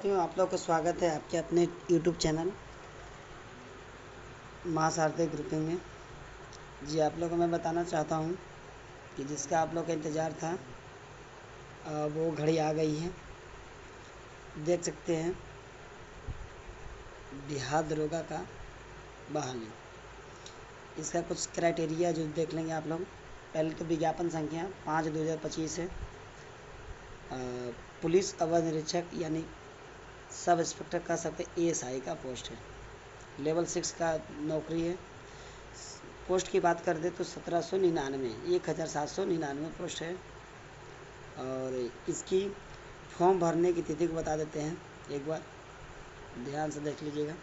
साथियों, आप लोग का स्वागत है आपके अपने YouTube चैनल महासारथी ग्रुपिंग में। जी, आप लोगों को मैं बताना चाहता हूँ कि जिसका आप लोग का इंतज़ार था वो घड़ी आ गई है। देख सकते हैं बिहार दरोगा का बहाली। इसका कुछ क्राइटेरिया जो देख लेंगे आप लोग। पहले तो विज्ञापन संख्या 5/2025 है। पुलिस अवर निरीक्षक यानी सब इंस्पेक्टर का सकते ASI का पोस्ट है। लेवल 6 का नौकरी है। पोस्ट की बात कर दे तो 1799 पोस्ट है। और इसकी फॉर्म भरने की तिथि को बता देते हैं, एक बार ध्यान से देख लीजिएगा।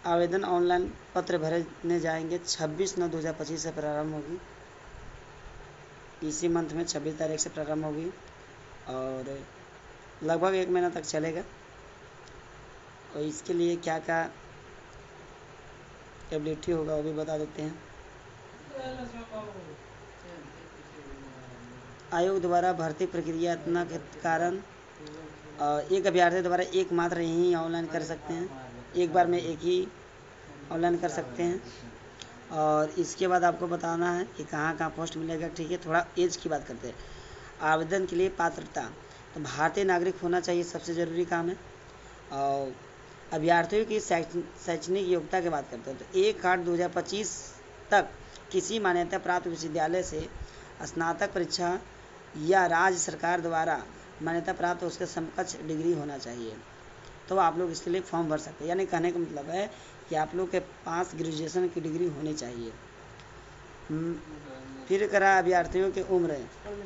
आवेदन ऑनलाइन पत्र भरने जाएंगे 26/9/2025 से प्रारंभ होगी। इसी मंथ में 26 तारीख से प्रारंभ होगी और लगभग 1 महीना तक चलेगा। और इसके लिए क्या क्या एबिलिटी होगा वो भी बता देते हैं। आयोग द्वारा भर्ती प्रक्रिया के कारण एक अभ्यर्थी द्वारा एकमात्र ही ऑनलाइन कर सकते हैं। एक बार में एक ही ऑनलाइन कर सकते हैं। और इसके बाद आपको बताना है कि कहाँ कहाँ पोस्ट मिलेगा। ठीक है, थोड़ा एज की बात करते हैं। आवेदन के लिए पात्रता तो भारतीय नागरिक होना चाहिए, सबसे ज़रूरी काम है। और अभ्यर्थियों की शैक्षणिक योग्यता की बात करते हैं तो 1/8/2025 तक किसी मान्यता प्राप्त विश्वविद्यालय से स्नातक परीक्षा या राज्य सरकार द्वारा मान्यता प्राप्त उसके समकक्ष डिग्री होना चाहिए, तो आप लोग इसके लिए फॉर्म भर सकते हैं। यानी कहने का मतलब है कि आप लोग के पास ग्रेजुएशन की डिग्री होनी चाहिए। फिर करा अभ्यर्थियों की उम्र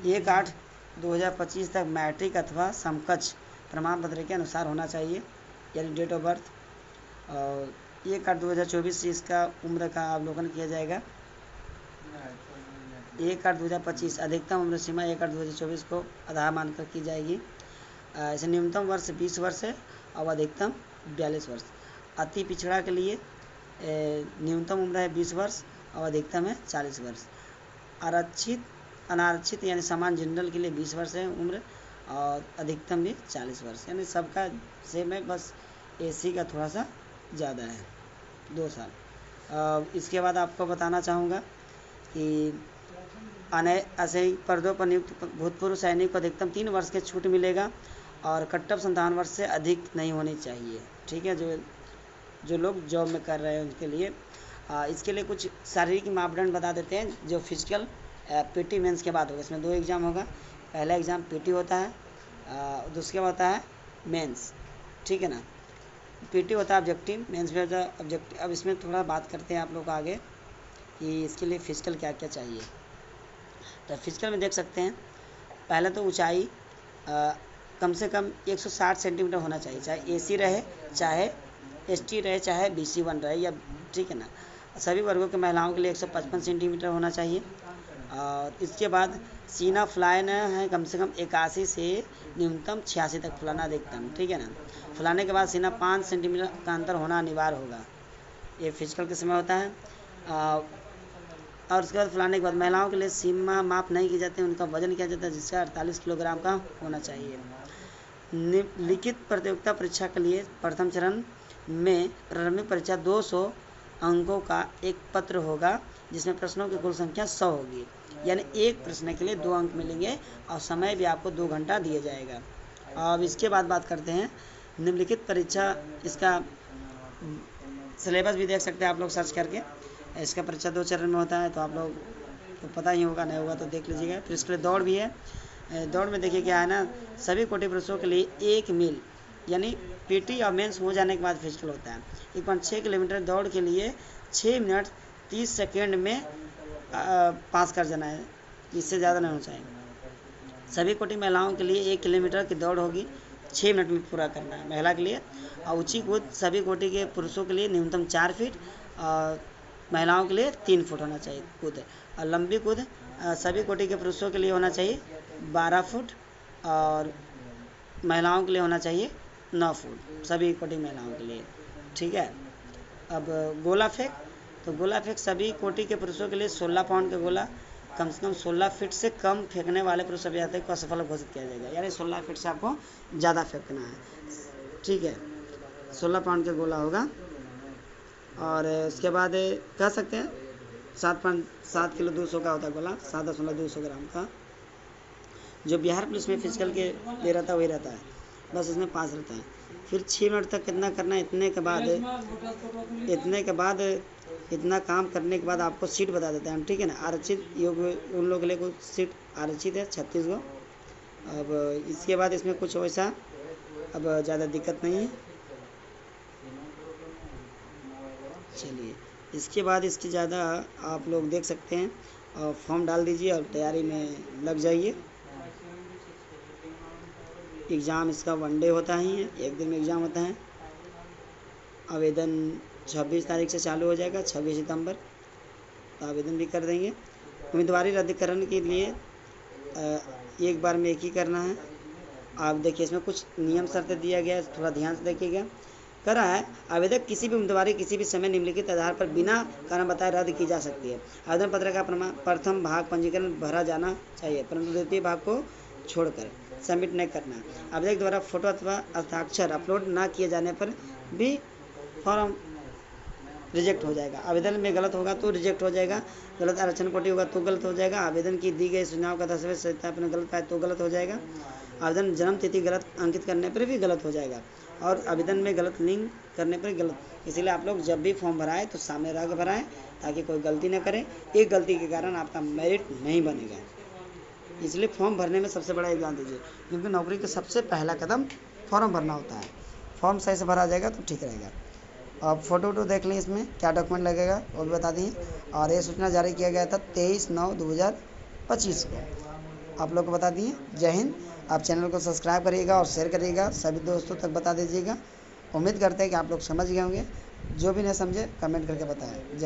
1/8/2025 तक मैट्रिक अथवा समकक्ष प्रमाण पत्र के अनुसार होना चाहिए, यानी डेट ऑफ बर्थ। और 1/8/2024 से इसका उम्र का अवलोकन किया जाएगा। 1/8/2025 अधिकतम उम्र सीमा 1/8/2024 को आधार मानकर की जाएगी। ऐसे न्यूनतम वर्ष 20 वर्ष है और अधिकतम 42 वर्ष। अति पिछड़ा के लिए न्यूनतम उम्र है 20 वर्ष और अधिकतम है 40 वर्ष। आरक्षित अनारक्षित यानी समान जनरल के लिए 20 वर्ष है उम्र और अधिकतम भी 40 वर्ष। यानी सबका सेम है, बस AC का थोड़ा सा ज़्यादा है 2 साल। इसके बाद आपको बताना चाहूँगा कि अस्थायी पदों पर नियुक्त भूतपूर्व सैनिक को अधिकतम 3 वर्ष के छूट मिलेगा और कट्टर 57 वर्ष से अधिक नहीं होनी चाहिए। ठीक है, जो लोग जॉब में कर रहे हैं उनके लिए। इसके लिए कुछ शारीरिक मापदंड बता देते हैं। जो फिजिकल PT मेंस के बाद होगा। इसमें 2 एग्ज़ाम होगा। पहला एग्ज़ाम PT होता है, दूसरा होता है मेंस। ठीक है ना। PT होता है ऑब्जेक्टिव, मेंस भी होता है ऑब्जेक्टिव। अब इसमें थोड़ा बात करते हैं आप लोग आगे कि इसके लिए फिजिकल क्या क्या चाहिए। तो फिजिकल में देख सकते हैं, पहले तो ऊंचाई कम से कम 160 सेंटीमीटर होना चाहिए, चाहे AC रहे, चाहे ST रहे, चाहे BC1 रहे या ठीक है ना। सभी वर्गों के महिलाओं के लिए 155 सेंटीमीटर होना चाहिए। और इसके बाद सीना फुलाना है कम से कम 81 से न्यूनतम 86 तक फुलाना अधिकतम। ठीक है ना। फुलाने के बाद सीना 5 सेंटीमीटर का अंतर होना अनिवार्य होगा। ये फिजिकल के समय होता है। और उसके बाद फुलाने के बाद महिलाओं के लिए सीमा माप नहीं की जाती है, उनका वजन किया जाता है जिसका 48 किलोग्राम का होना चाहिए। लिखित प्रतियोगिता परीक्षा के लिए प्रथम चरण में प्रारंभिक परीक्षा 200 अंकों का एक पत्र होगा जिसमें प्रश्नों की कुल संख्या 100 होगी। यानी एक प्रश्न के लिए 2 अंक मिलेंगे और समय भी आपको 2 घंटा दिया जाएगा। अब इसके बाद बात करते हैं निम्नलिखित परीक्षा। इसका सिलेबस भी देख सकते हैं आप लोग सर्च करके। इसका परीक्षा 2 चरण में होता है, तो आप लोग तो पता ही होगा, नहीं होगा तो देख लीजिएगा। फिर इसके लिए दौड़ भी है। दौड़ में देखिए क्या है ना, सभी कोटि पुरुषों के लिए 1 मील यानी PT और मेंस हो जाने के बाद फिजिकल होता है। 1.6 किलोमीटर दौड़ के लिए 6 मिनट 30 सेकेंड में पास कर जाना है, इससे ज़्यादा नहीं होना चाहिए। सभी कोटि महिलाओं के लिए 1 किलोमीटर की दौड़ होगी, 6 मिनट में पूरा करना है महिला के लिए। और ऊंची कूद सभी कोटि के पुरुषों के लिए न्यूनतम 4 फीट और महिलाओं के लिए 3 फुट होना चाहिए कूद। और लंबी कूद सभी कोटि के पुरुषों के लिए होना चाहिए 12 फुट और महिलाओं के लिए होना चाहिए 9 फुट, सभी कोटि महिलाओं के लिए। ठीक है। अब गोला फेंक, तो गोला फेंक सभी कोटि के पुरुषों के लिए 16 पाउंड का गोला कम से कम 16 फीट से कम फेंकने वाले पुरुष अभ्यर्थी को असफल घोषित किया जाएगा। यानी 16 फीट से आपको ज़्यादा फेंकना है, ठीक है। 16 पाउंड का गोला होगा। और उसके बाद कह सकते हैं 7 किलो 200 का होता है गोला, 7.200 ग्राम का। जो बिहार पुलिस में फिजिकल के लिए रहता है वही रहता है, बस इसमें पास रहता है। फिर 6 मिनट तक कितना करना है, इतने के बाद इतना काम करने के बाद आपको सीट बता देते हैं हम, ठीक है ना। आरक्षित योग उन लोगों के लिए कुछ सीट आरक्षित है 36 गो। अब इसके बाद इसमें कुछ वैसा अब ज़्यादा दिक्कत नहीं है। चलिए, इसके बाद इसकी ज़्यादा आप लोग देख सकते हैं, और फॉर्म डाल दीजिए और तैयारी में लग जाइए। एग्ज़ाम इसका 1 डे होता ही है, एक दिन में एग्ज़ाम होता है। आवेदन 26 तारीख से चालू हो जाएगा, 26 सितंबर, तो आवेदन भी कर देंगे। उम्मीदवारी रद्दीकरण के लिए एक बार में एक ही करना है। आप देखिए इसमें कुछ नियम शर्तें दिया गया है, थोड़ा ध्यान से देखिएगा। कह रहा है आवेदक किसी भी उम्मीदवारी किसी भी समय निम्नलिखित आधार पर बिना कारण बताए रद्द की जा सकती है। आवेदन पत्र का प्रथम भाग पंजीकरण भरा जाना चाहिए, परंतु द्वितीय भाग को छोड़कर सबमिट नहीं करना। आवेदक द्वारा फोटो अथवा हस्ताक्षर अपलोड न किए जाने पर भी फॉर्म रिजेक्ट हो जाएगा। आवेदन में गलत होगा तो रिजेक्ट हो जाएगा, गलत आरक्षण कोटि होगा तो गलत हो जाएगा। आवेदन की दी गई सूचनाओं का दस्तावेज सत्यापन गलत पाए तो गलत हो जाएगा। आवेदन जन्म तिथि गलत अंकित करने पर भी गलत हो जाएगा, और आवेदन में गलत लिंक करने पर गलत। इसलिए आप लोग जब भी फॉर्म भराएं तो सामने रख भराएं, ताकि कोई गलती न करें। एक गलती के कारण आपका मेरिट नहीं बनेगा। इसलिए फॉर्म भरने में सबसे बड़ा योगदान दीजिए, क्योंकि नौकरी का सबसे पहला कदम फॉर्म भरना होता है। फॉर्म सही से भरा जाएगा तो ठीक रहेगा। आप फोटो वोटो देख लें, इसमें क्या डॉक्यूमेंट लगेगा वो भी बता दिए। और ये सूचना जारी किया गया था 23/9/2025 को, आप लोग को बता दिए। जय हिंद। आप चैनल को सब्सक्राइब करिएगा और शेयर करिएगा, सभी दोस्तों तक बता दीजिएगा। उम्मीद करते हैं कि आप लोग समझ गए होंगे। जो भी नहीं समझे कमेंट करके बताएं। जय